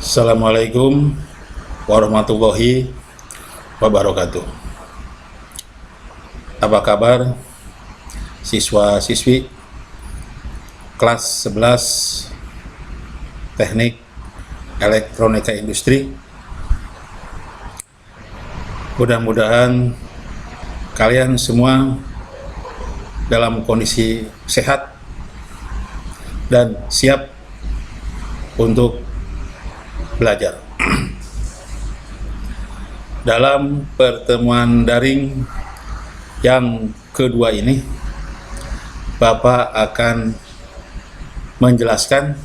Assalamualaikum warahmatullahi wabarakatuh. Apa kabar siswa-siswi kelas 11 Teknik Elektronika Industri? Mudah-mudahan kalian semua dalam kondisi sehat dan siap untuk belajar. Dalam pertemuan daring yang kedua ini, Bapak akan menjelaskan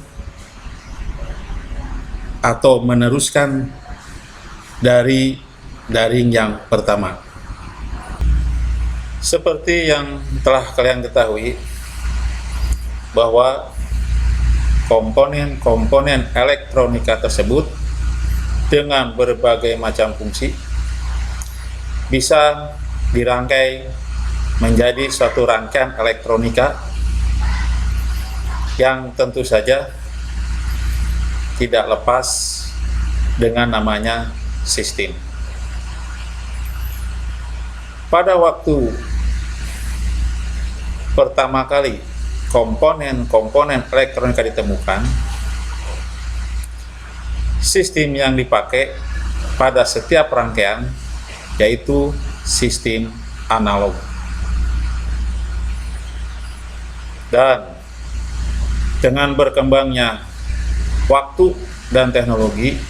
atau meneruskan dari daring yang pertama. Seperti yang telah kalian ketahui, bahwa komponen-komponen elektronika tersebut dengan berbagai macam fungsi bisa dirangkai menjadi suatu rangkaian elektronika yang tentu saja tidak lepas dengan namanya sistem. Pada waktu pertama kali komponen-komponen elektronika ditemukan, sistem yang dipakai pada setiap rangkaian yaitu sistem analog. Dan dengan berkembangnya waktu dan teknologi,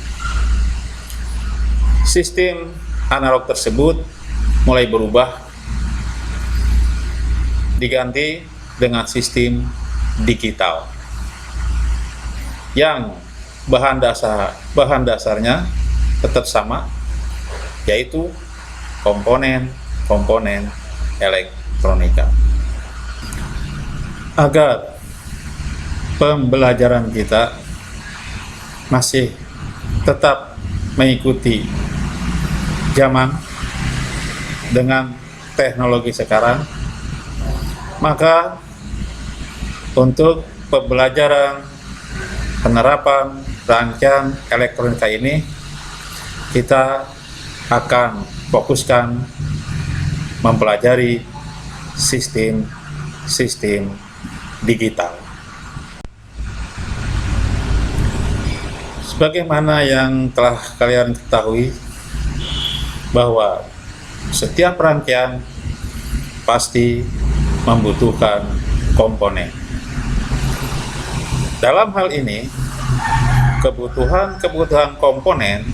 sistem analog tersebut mulai berubah, diganti dengan sistem digital yang bahan dasarnya tetap sama, yaitu komponen elektronika. Agar pembelajaran kita masih tetap mengikuti zaman dengan teknologi sekarang, maka untuk pembelajaran penerapan rangkaian elektronika ini, kita akan fokuskan mempelajari sistem digital. Sebagaimana yang telah kalian ketahui, bahwa setiap rangkaian pasti membutuhkan komponen. Dalam hal ini, kebutuhan komponen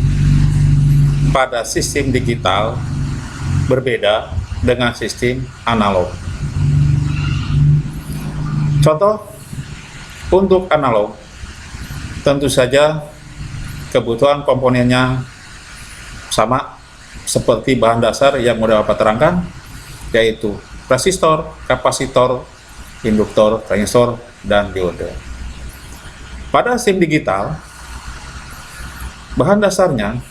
pada sistem digital berbeda dengan sistem analog. Contoh, untuk analog, tentu saja kebutuhan komponennya sama seperti bahan dasar yang mudah Bapak terangkan, yaitu resistor, kapasitor, induktor, transistor, dan diode. Pada sistem digital, bahan dasarnya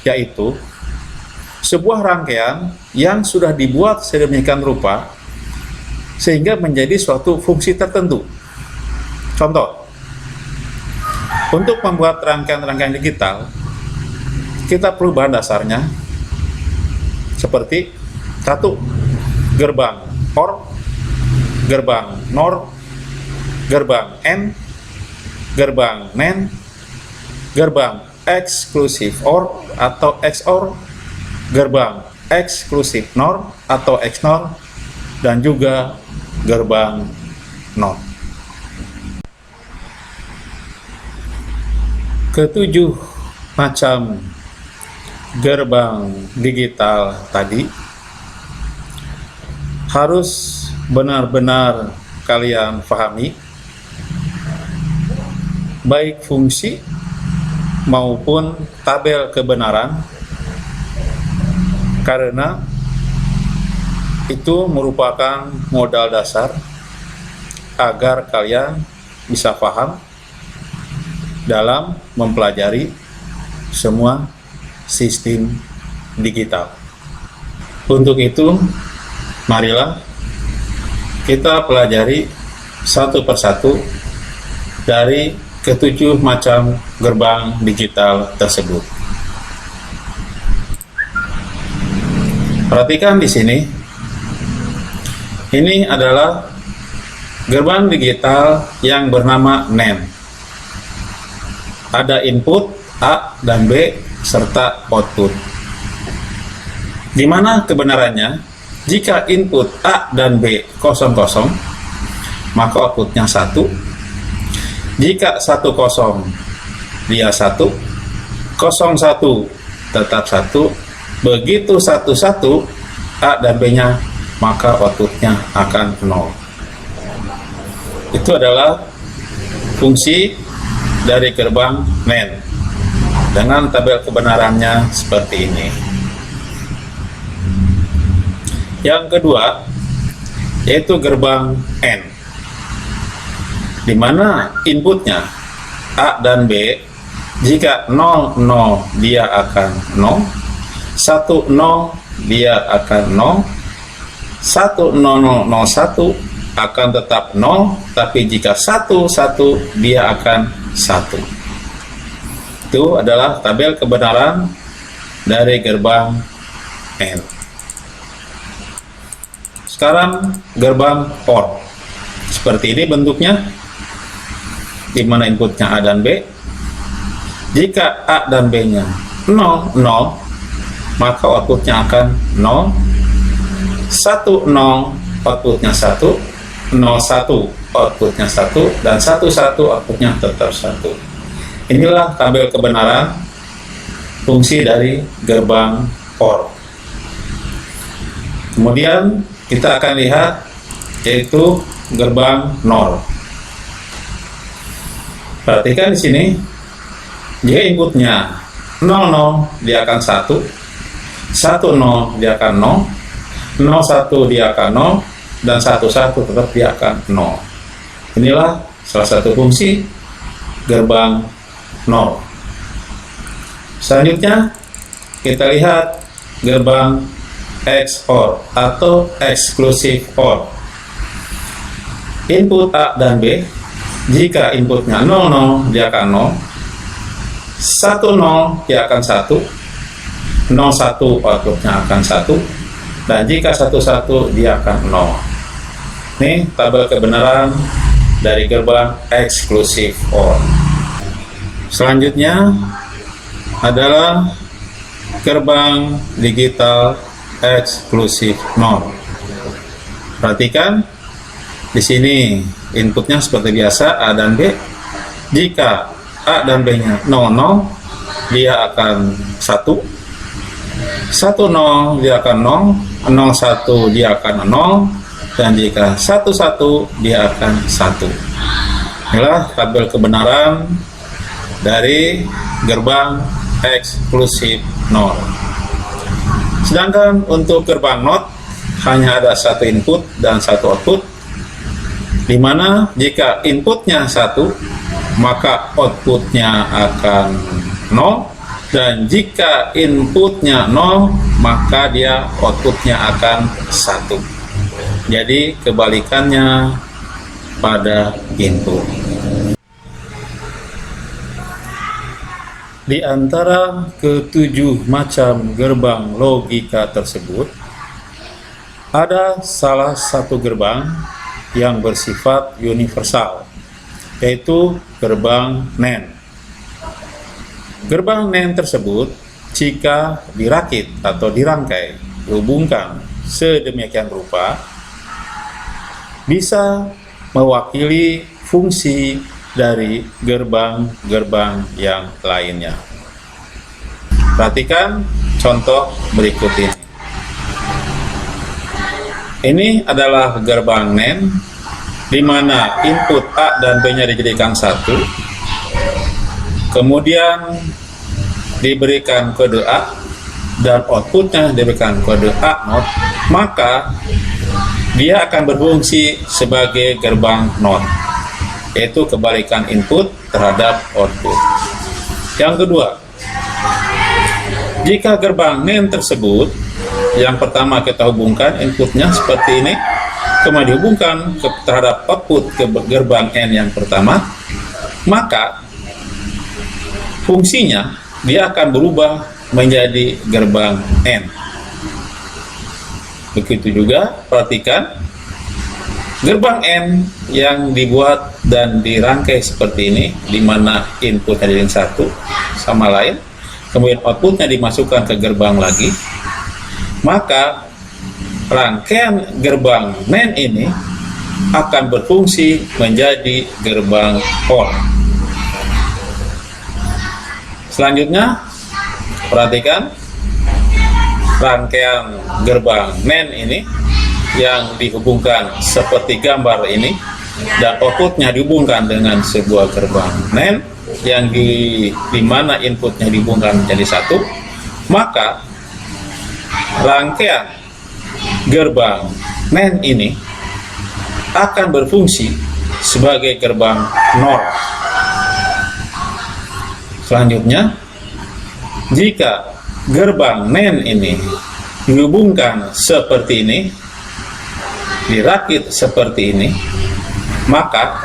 yaitu sebuah rangkaian yang sudah dibuat sedemikian rupa sehingga menjadi suatu fungsi tertentu. Contoh, untuk membuat rangkaian-rangkaian digital, kita perlu bahan dasarnya seperti satu, gerbang OR, gerbang NOR, gerbang N, gerbang NAND, gerbang eksklusif OR atau XOR, gerbang eksklusif NOR atau XNOR, dan juga gerbang NOR. Ketujuh macam gerbang digital tadi harus benar-benar kalian pahami, baik fungsi maupun tabel kebenaran, karena itu merupakan modal dasar agar kalian bisa paham dalam mempelajari semua sistem digital. Untuk itu, marilah kita pelajari satu persatu dari ketujuh macam gerbang digital tersebut. Perhatikan di sini, ini adalah gerbang digital yang bernama NAND. Ada input A dan B serta output. Di mana kebenarannya, jika input A dan B 00, maka outputnya 1. Jika 10, dia 1, 01 tetap 1. Begitu 11 A dan B-nya, maka outputnya akan 0. Itu adalah fungsi dari gerbang NAND dengan tabel kebenarannya seperti ini. Yang kedua yaitu gerbang AND, di mana inputnya A dan B, jika 00 dia akan 0, 10 dia akan 0, 1001 akan tetap 0, tapi jika 11 dia akan 1. Itu adalah tabel kebenaran dari gerbang AND. Sekarang gerbang OR, seperti ini bentuknya, di mana inputnya A dan B. Jika A dan B-nya 00, maka outputnya akan 0, 10 outputnya 1, 01 outputnya 1, dan 11 outputnya tetap 1. Inilah tabel kebenaran fungsi dari gerbang OR. Kemudian kita akan lihat yaitu gerbang NOR. Perhatikan di sini, jika inputnya 00 dia akan 1, 10 dia akan 0, 01 dia akan 0, dan 11 tetap dia akan 0. Inilah salah satu fungsi gerbang NOR. Selanjutnya kita lihat gerbang XOR atau Exclusive OR. Input A dan B, jika inputnya 00 dia akan 0, 10 dia akan 1, 01 outputnya akan 1, dan jika 11 dia akan 0. Ini tabel kebenaran dari gerbang Exclusive OR. Selanjutnya adalah gerbang digital Exclusive NOR. Perhatikan di sini inputnya seperti biasa A dan B. Jika A dan B-nya 00, dia akan 1, 10 dia akan 0, 01 dia akan 0, dan jika 11 dia akan 1. Inilah tabel kebenaran dari gerbang Exclusive NOR. Sedangkan untuk gerbang NOT hanya ada satu input dan satu output, di mana jika inputnya 1 maka outputnya akan 0, dan jika inputnya 0 maka dia outputnya akan 1. Jadi kebalikannya pada input. Di antara ketujuh macam gerbang logika tersebut, ada salah satu gerbang yang bersifat universal, yaitu gerbang NAND. Gerbang NAND tersebut, jika dirakit atau dirangkai, dihubungkan sedemikian rupa, bisa mewakili fungsi dari gerbang-gerbang yang lainnya. Perhatikan contoh berikut ini. Ini adalah gerbang NAND, di mana input A dan B-nya dijadikan 1, kemudian diberikan kode A, dan outputnya diberikan kode A0, maka dia akan berfungsi sebagai gerbang NOT, yaitu kebalikan input terhadap output. Yang kedua, jika gerbang NAND tersebut, yang pertama kita hubungkan inputnya seperti ini, kemudian dihubungkan terhadap output ke gerbang N yang pertama, maka fungsinya dia akan berubah menjadi gerbang N. Begitu juga, perhatikan gerbang N yang dibuat dan dirangkai seperti ini, di mana input hadirin satu sama lain, kemudian outputnya dimasukkan ke gerbang lagi, maka rangkaian gerbang NAND ini akan berfungsi menjadi gerbang OR. Selanjutnya, perhatikan rangkaian gerbang NAND ini yang dihubungkan seperti gambar ini, dan outputnya dihubungkan dengan sebuah gerbang NAND yang di mana inputnya dihubungkan menjadi satu, maka rangkaian gerbang NAND ini akan berfungsi sebagai gerbang NOR. Selanjutnya, jika gerbang NAND ini dihubungkan seperti ini, dirakit seperti ini, maka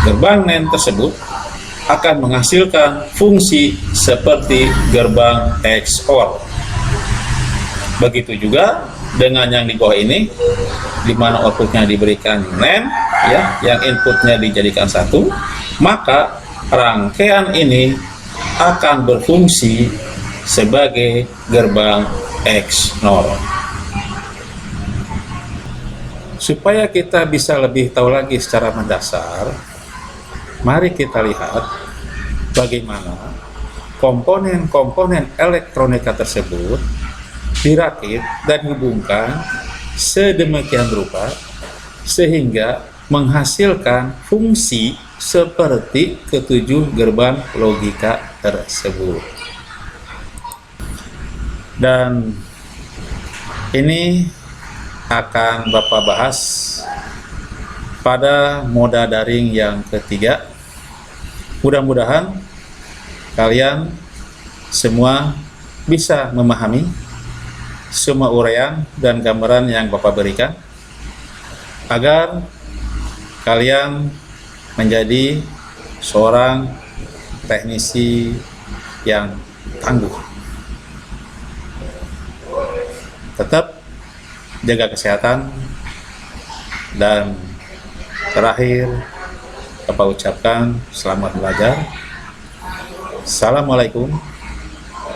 gerbang NAND tersebut akan menghasilkan fungsi seperti gerbang XOR. Begitu juga dengan yang di bawah ini, di mana outputnya diberikan NAND, ya, yang inputnya dijadikan satu, maka rangkaian ini akan berfungsi sebagai gerbang XNOR. Supaya kita bisa lebih tahu lagi secara mendasar, mari kita lihat bagaimana komponen-komponen elektronika tersebut dirakit dan dihubungkan sedemikian rupa sehingga menghasilkan fungsi seperti ketujuh gerbang logika tersebut. Dan ini akan Bapak bahas pada moda daring yang ketiga. Mudah-mudahan kalian semua bisa memahami semua uraian dan gambaran yang Bapak berikan, agar kalian menjadi seorang teknisi yang tangguh. Tetap jaga kesehatan, dan terakhir Bapak ucapkan selamat belajar. Assalamualaikum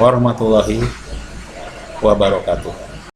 warahmatullahi wabarakatuh.